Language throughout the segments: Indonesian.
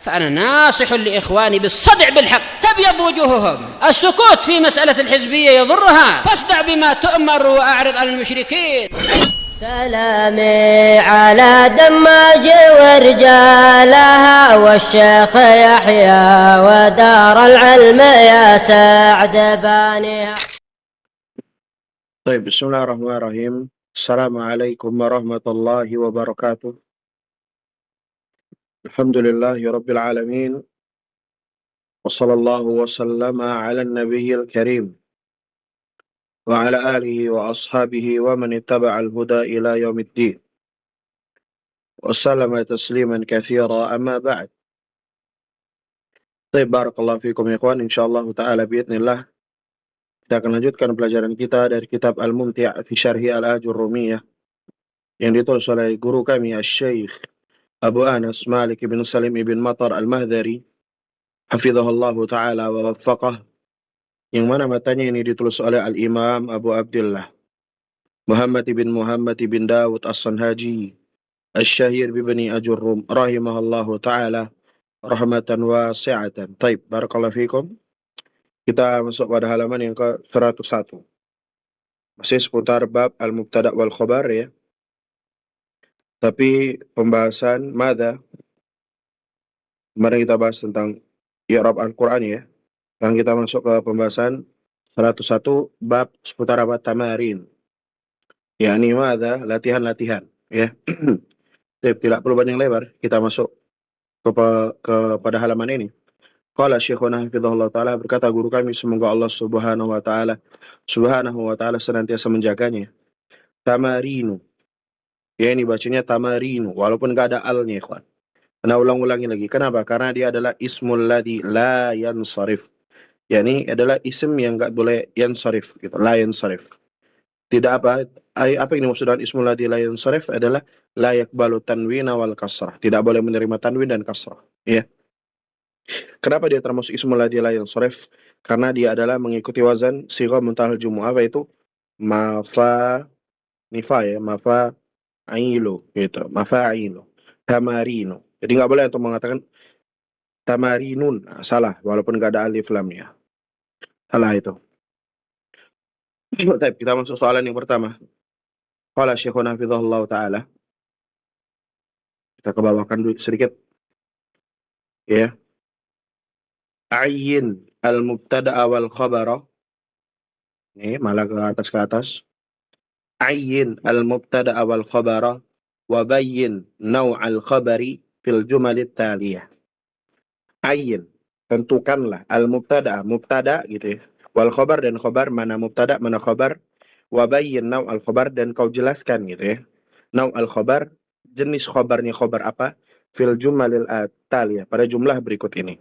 فأنا ناصح لإخواني بالصدع بالحق تبيض وجوههم. السكوت في مسألة الحزبية يضرها، فاصدع بما تؤمر وأعرض عن المشركين. سلامي على دماج ورجالها والشيخ يحيى ودار العلم يا سعد بانيها. طيب، بسم الله الرحمن الرحيم. السلام عليكم ورحمة الله وبركاته. الحمد لله رب العالمين، وصلى الله وسلم على النبي الكريم وعلى آله وأصحابه ومن اتبع الهدى إلى يوم الدين، وسلم تسليما كثيرا. أما بعد. طيب، barakallahu fikum ya ikhwan. Insyaallah ta'ala biidznillah kita akan lanjutkan pelajaran kita dari kitab Al-Mumti' fi Syarhi Al-Ajurrumiyah yang ditulis oleh guru kami Asy-Syaikh Abu Anas Malik bin Salim ibn Matar Al-Mahdari hafizahullahu ta'ala wa waffaqah, yang mana matanya ini ditulis oleh Al-Imam Abu Abdullah Muhammad ibn Dawud As-Sanhaji Asy-Syahir bibni Ajurrum rahimahullahu ta'ala rahmatan wasi'atan. Taib, barakallahu fikum. Kita masuk pada halaman yang ke-101. Masih seputar bab al-mubtada' wal khobar ya. Tapi pembahasan madza. Kemarin kita bahas tentang i'rab Al-Qur'an ya. Sekarang kita masuk ke pembahasan 101 bab seputar apa? Tamarin. Yakni madza, latihan-latihan ya. Tidak perlu banyak lebar, kita masuk kepada halaman ini. Qala Syekhuna hafizahullah ta'ala, berkata guru kami, semoga Allah subhanahu wa ta'ala senantiasa menjaganya. Tamarinu. Ya, ini bacanya tamarinu, walaupun gak ada alnya ikhwan. Karena ulang-ulangi lagi. Kenapa? Karena dia adalah ismul ladzi la yansarif. Yani adalah isim yang gak boleh yansarif gitu. La yansarif. Tidak apa yang dimaksud dengan ismul ladzi la yansarif adalah la yakbalu tanwina wal kasrah. Tidak boleh menerima tanwin dan kasrah. Ya. Kenapa dia termasuk ismul ladzi la yansarif? Karena dia adalah mengikuti wazan sighah muntahal jumu'ah, yaitu mafa'ailu gitu. Mafa'ailu. Tamarinu. Jadi nggak boleh untuk mengatakan tamarinun. Nah, salah, walaupun nggak ada alif lamnya. Salah itu. Kita masuk soalan yang pertama. Qala Syekhuna hafizahullah ta'ala. Kita ke bawahkan dulu sedikit. Ya. Ayyin al-mubtada'a wal khabara. Ini malah ke atas. Ayyin al-mubtada'a wal khabara wa bayyin naw'al khabari fil jumalit taliyah. Ayyin, tentukanlah al-mubtada'a, mubtada gitu ya. Wal khabar, dan khabar, mana mubtada mana khabar. Wa bayyin naw'al khabar, dan kau jelaskan gitu ya. Naw'al khabar, jenis khabarnya khabar apa? Fil jumalil taliyah, pada jumlah berikut ini.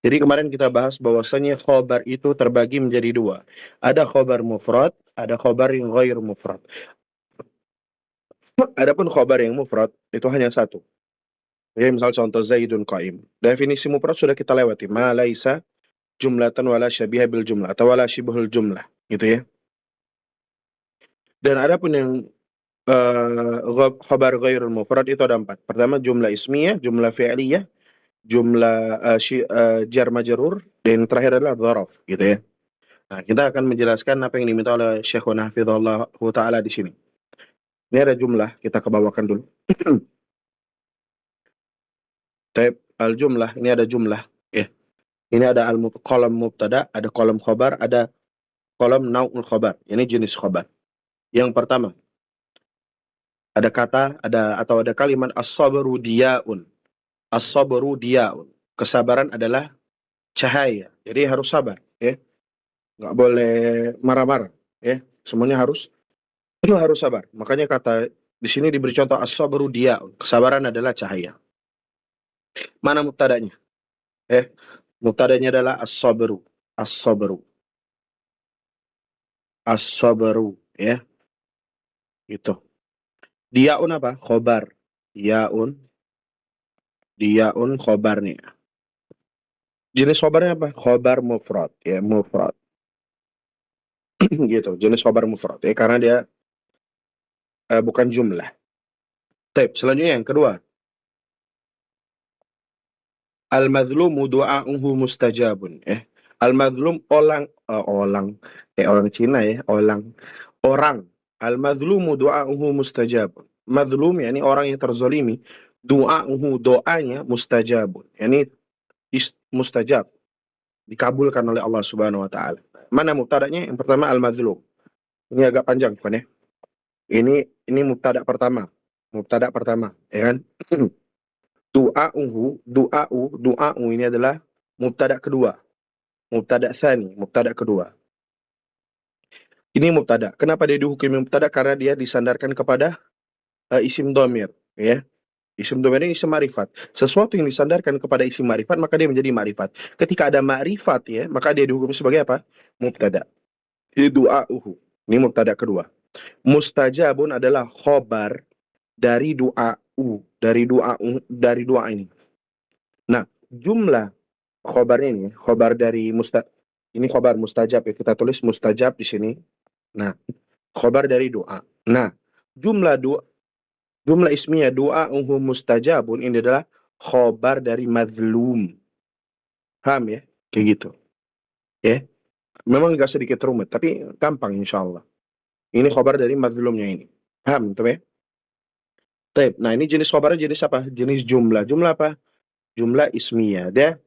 Jadi kemarin kita bahas bahwasanya khobar itu terbagi menjadi dua. Ada khobar mufrad, ada khobar yang ghair mufrad. Adapun khobar yang mufrad itu hanya satu. Ya, misal contoh Zaidun qaim. Definisi mufrad sudah kita lewati. Ma laisa jumlatan wala syabiha bil jumlah atau wala syibhul jumlah, gitu ya. Dan adapun yang khobar ghairul mufrad itu ada 4. Pertama jumlah ismiyah, jumlah fi'liyah, jumlah jar majrur, dan terakhir adalah dzaraf, gitu ya. Nah, kita akan menjelaskan apa yang diminta oleh Syekhuna hafizahullah ta'ala di sini. Ini ada jumlah, kita kebawakan dulu. Taib al-jumlah, ini ada jumlah ya. Ini ada kolom mubtada, ada kolom khabar, ada kolom nau'ul khabar. Ini jenis khabar. Yang pertama ada kata, ada kalimat as-sabru diya'un. As-sabru diya'un. Kesabaran adalah cahaya. Jadi harus sabar, ya. Nggak boleh marah-marah, ya. Semuanya harus sabar. Makanya kata di sini diberi contoh as-sabru diya'un. Kesabaran adalah cahaya. Mana mubtadanya? Mubtadanya adalah as-sabru. As-sabru. As-sabru, ya. Gitu. Diya'un apa? Khobar. Diya'un khobarnya. Jenis khobarnya apa? Khobar mufrad, ya, mufrad. Gitu, jenis khobar mufrad, ya, karena dia bukan jumlah. Taib, selanjutnya yang kedua. Al-madhlumu du'a'uhu mustajabun. Al-madhlum orang Cina ya, orang. Al-madhlumu du'a'uhu mustajabun. Madhlum yakni orang yang terzolimi, du'a'uhu doanya mustajabun. Yani mustajab, dikabulkan oleh Allah Subhanahu wa taala. Mana mubtada'nya? Yang pertama al-madhlum. Ini agak panjang, kan ya? Ini mubtada pertama. Mubtada pertama, ya kan? Du'a'u ini adalah mubtada kedua. Mubtada tsani, mubtada kedua. Ini mubtada. Kenapa dia dihukumi mubtada? Karena dia disandarkan kepada isim dhamir, ya. Isim dhamir ini isim ma'rifat. Sesuatu yang disandarkan kepada isim ma'rifat maka dia menjadi ma'rifat. Ketika ada ma'rifat ya, maka dia dihukumi sebagai apa? Mubtada. Du'a'uhu. Ini mubtada kedua. Mustajabun adalah khobar dari dari doa ini. Nah, jumlah khobarnya ini, khobar dari ini khobar mustajab ya, kita tulis mustajab di sini. Nah, khobar dari doa. Nah, jumlah ismiyah du'a'uhu mustajabun ini adalah khobar dari madhlum. Paham ya? Kayak gitu. Ya. Memang agak sedikit rumit, tapi gampang insyaallah. Ini khobar dari madhlumnya ini. Paham, tuh ya? Baik, nah ini jenis khobarnya jenis apa? Jenis jumlah. Jumlah apa? Jumlah ismiyah. Dia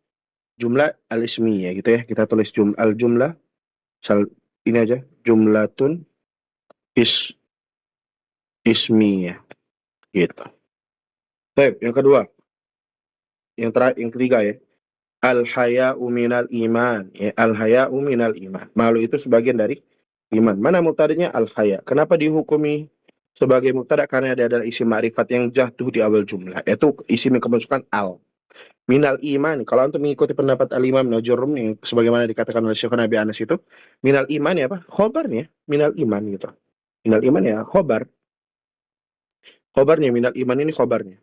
jumlah al-ismiyah gitu ya. Kita tulis al-jumlah. Ini aja. Jumlatun ismiyah. Gitu. Baik, yang kedua. Yang ketiga ya. Al-haya'u minal iman. Ya, al-haya'u minal iman. Malu itu sebagian dari iman. Mana mubtadanya? Al-haya. Kenapa dihukumi sebagai mubtada? Karena dia adalah isim ma'rifat yang jatuh di awal jumlah. Yaitu isim yang kemasukan al. Minal iman. Kalau untuk mengikuti pendapat al-imam Najurrum yang sebagaimana dikatakan oleh Syekh Nabi Anas itu, minal iman ya apa? Khobarnya minal iman gitu. Minal iman ya khobar. Khobarnya minal iman ini khobarnya.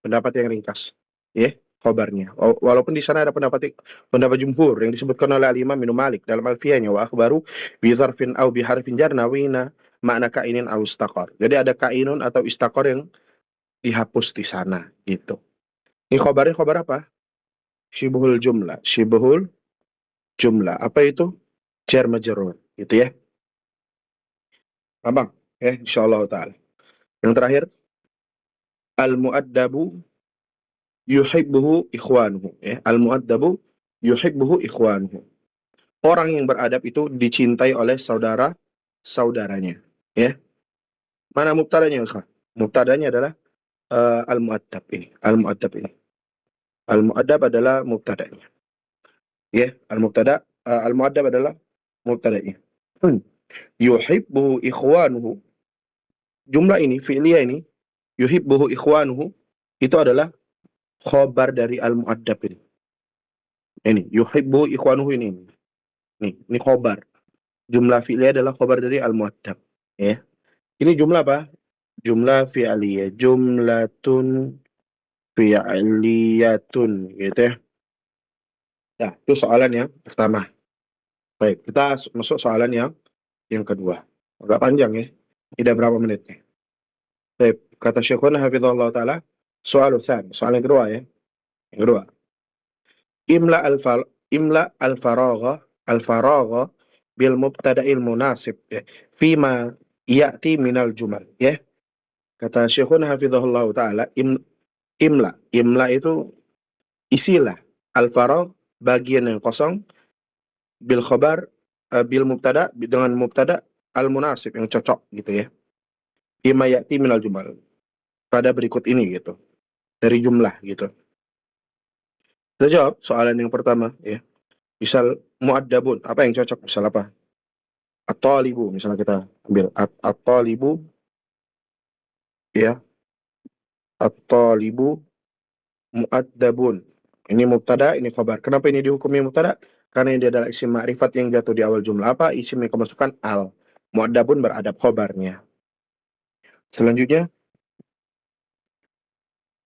Pendapat yang ringkas. Ya, khobarnya. Walaupun di sana ada pendapat jumhur yang disebutkan oleh al-imam Ibnu Malik dalam alfiyahnya, wa akhbaru bi dzarfin aw bi harfin jar nawina makna kainin aw istaqar. Jadi ada kainun atau istaqar yang dihapus di sana gitu. Ini khobarnya khobar apa? Syibhul jumlah. Syibhul jumlah. Apa itu? Jar majrur. Gitu ya. Abang. Ya, insyaallah ta'ala. Yang terakhir. Al-mu'addabu yuhibbuhu ikhwanuhu. Ya. Al-mu'addabu yuhibbuhu ikhwanuhu. Orang yang beradab itu dicintai oleh saudaranya. Ya. Mana mubtadanya? Mubtadanya adalah al-mu'addab ini. Al-mu'addab ini. Al-mu'addab adalah mubtadanya. Ya, al-mu'addab adalah mubtadanya. Yuhibbuhu ikhwanuhu. Jumlah ini, fi'liyah ini, yuhibbuhu ikhwanuhu, itu adalah khobar dari al-mu'addab ini. Ini, yuhibbuhu ikhwanuhu ini. Ini khobar. Jumlah fi'liyah adalah khobar dari al-mu'addab. Ya. Ini jumlah apa? Jumlah fi'liyah. Jumlatun fi'liyatun. Gitu ya. Nah, itu soalan yang pertama. Baik, kita masuk soalan yang kedua. Agak panjang ya. Tidak berapa menit nih. Baik, kata Syekhuna hafizahullah ta'ala, soal yang kedua ya. Yang kedua. Imla al-faragha bil mubtada'il munasib ya. Fima ya'ti minal jumal ya. Kata Syekhuna hafizahullah ta'ala, imla itu isilah al-faragh bagian yang kosong bil khabar bil mubtada dengan mubtada al-munasib yang cocok gitu ya. Fima ya'ti minal jumal. Pada berikut ini gitu. Dari jumlah gitu. Kita jawab soalan yang pertama ya. Misal mu'addabun, apa yang cocok? Misal apa? At-talibu, misalnya kita ambil at-talibu ya. At-talibu mu'addabun. Ini mubtada, ini khabar. Kenapa ini dihukumi mubtada? Karena ini adalah isim ma'rifat yang jatuh di awal jumlah. Apa? Isim yang kemasukan al. Mu'addabun beradab khabarnya. Selanjutnya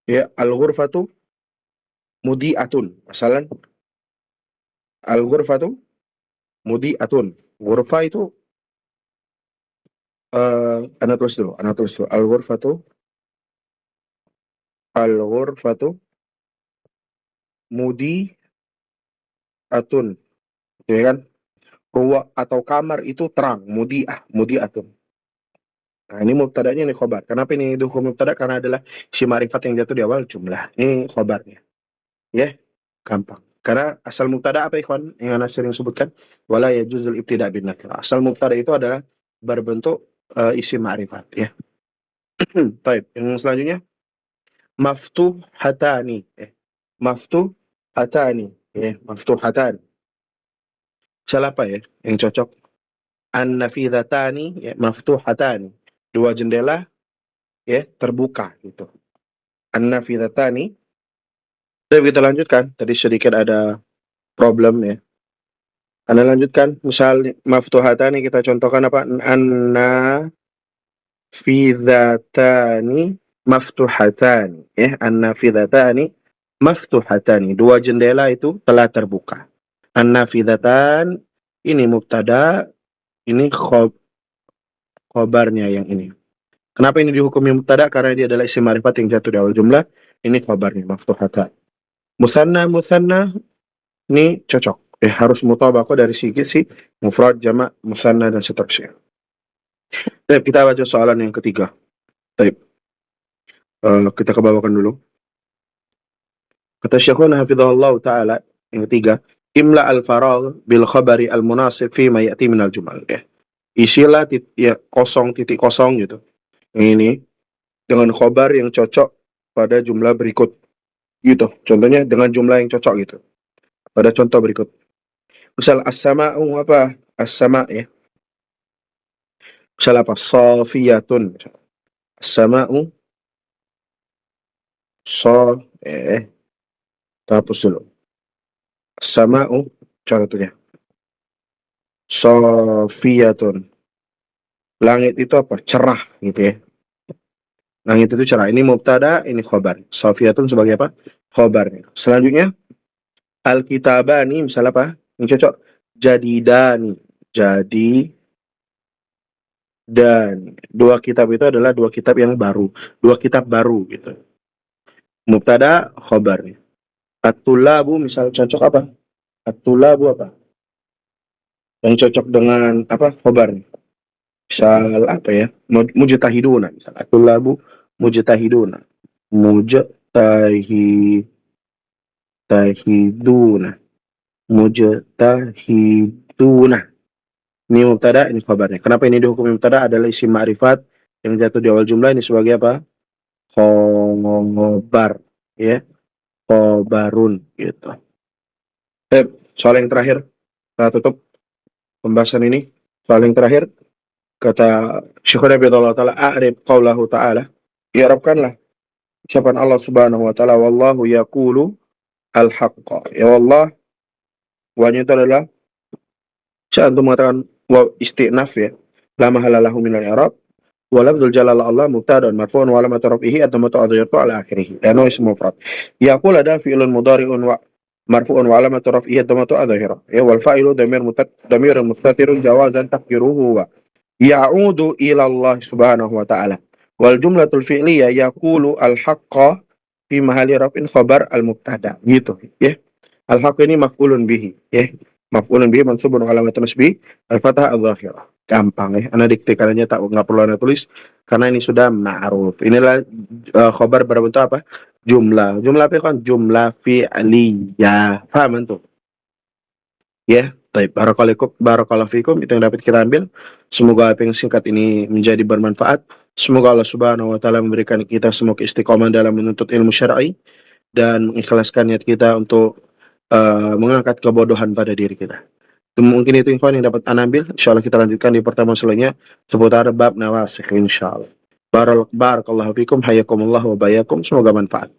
ya, al-ghurfatu mudi'atun. Masalan al-ghurfatu mudi'atun. Ghurfa itu ana tulis dulu. Al-ghurfatu mudi atun, ya kan? Ruang atau kamar itu terang, mudi atun. Nah, ini mubtada'nya, ini khobar. Kenapa ini dihukum mubtada? Karena adalah si ma'rifat yang jatuh di awal jumlah. Ini khobarnya. Ya, gampang. Karena asal mubtada apa ikhwan? Yang Anda sering sebutkan, wala yajuzul ibtida' bin nakirah. Asal mubtada itu adalah berbentuk isim ma'rifat, ya. Taib. Yang selanjutnya maftuhatani. Maftuhatani. Maftuhatani. Salah apa ya yang cocok? An-nafidhatani, ya, maftuhatani. Dua jendela, ya, terbuka gitu. An-nafidhatani. Kita lanjutkan. Tadi sedikit ada problem, ya. Anda lanjutkan. Misal maftuhatani kita contohkan apa? An-nafidhatani maftuhatani, ya. An-nafidhatani maftuhatani. Dua jendela itu telah terbuka. An-nafidhatan ini mubtada, ini khobarnya yang ini. Kenapa ini dihukumi mubtada? Karena dia adalah isim ma'rifat yang jatuh di awal jumlah. Ini khobarnya maftuhatan. Musanna ini cocok. Harus mutabaqah dari sisi mufrad, jamak, musanna dan seterusnya. Baik, kita baca soalan yang ketiga. Baik. Kita kebawakan dulu. Kata Syekhuna hafizahullah taala yang ketiga, imla al-faragh bil khabari al-munasib fi ma ya'ti min al-jumal, ya. Isilah titik kosong gitu. Ini dengan khobar yang cocok pada jumlah berikut. Gitu. Contohnya dengan jumlah yang cocok gitu. Pada contoh berikut. Misal as-sama'u apa? As-sama', ya. Misal apa? Safiyatun. As-sama'u hapus dulu. As-sama'u contohnya. Safiyatun. Langit itu apa? Cerah gitu, ya. Langit itu cerah. Ini mubtada, ini khobar. Safiyatun sebagai apa? Khobar. Selanjutnya al-kitabani misalnya apa? Yang cocok jadidani. Dan dua kitab itu adalah dua kitab yang baru. Dua kitab baru gitu. Mubtada, khobar. At-tulabu misal cocok apa? At-tulabu apa? Yang cocok dengan apa? Khobar. Misal apa ya? Mujtahiduna. Misal at-tulabu mujtahiduna. Mujtahiduna. Ini mubtada, ini khabarnya. Kenapa ini dihukum mubtada? Adalah isim ma'rifat yang jatuh di awal jumlah, ini sebagai apa? Khobar, ya. Khobarun gitu. Soal yang terakhir, kita tutup pembahasan ini. Soal yang terakhir, kata Syekhuna bidallahu ta'ala, a'rib qawlahu ta'ala, i'rabkanlah ucapan Allah subhanahu wa ta'ala, wallahu yaqulu al-haqqa. Ya Allah, wanya itu adalah saya untuk mengatakan wa istinaf, ya. La mahalalahu minal i'rab wa lafzul jalala Allah mubtada'un marfu'un wa alamat rafihi ad-dhammatu adh-dhahiratu ala akhirih. Ya, no ismu mufrad. Yaqul adalah fi'lun mudhari'un wa marfu'un wa alamat rafihi ad-dhammatu adh-dhahirah. Ya, wal fa'ilu dhamirun mustatirun jawazan taqdiruhu wa ya'udu ila Allah subhanahu wa ta'ala. Wal jumlatul fi'liyah yaqulu al-haqqa fi mahalli raf'in khabar al-mubtada. Gitu, ya. Al-haqq ini maf'ulun bihi, ya. Maf'ulun bihi mansubun alamat nasbi al-fathah al-dhahirah. Gampang, ya. Anda diktekan aja, nggak perlu Anda tulis karena ini sudah ma'ruf. Inilah khabar berbentuk apa? Jumlah. Jumlah apa kan? Jumlah fi'liyah. Paham antum? Ya, baik. Barakallahu fikum. Itu yang dapat kita ambil. Semoga apa yang singkat ini menjadi bermanfaat. Semoga Allah Subhanahu wa taala memberikan kita semua keistiqomahan dalam menuntut ilmu syar'i dan mengikhlaskan niat kita untuk mengangkat kebodohan pada diri kita. Mungkin itu info yang dapat Anda ambil. Insyaallah kita lanjutkan di pertemuan selanjutnya seputar bab nawasikh insyaallah. Barakallahu fikum, hayakumullah wa bayakum. Semoga manfaat.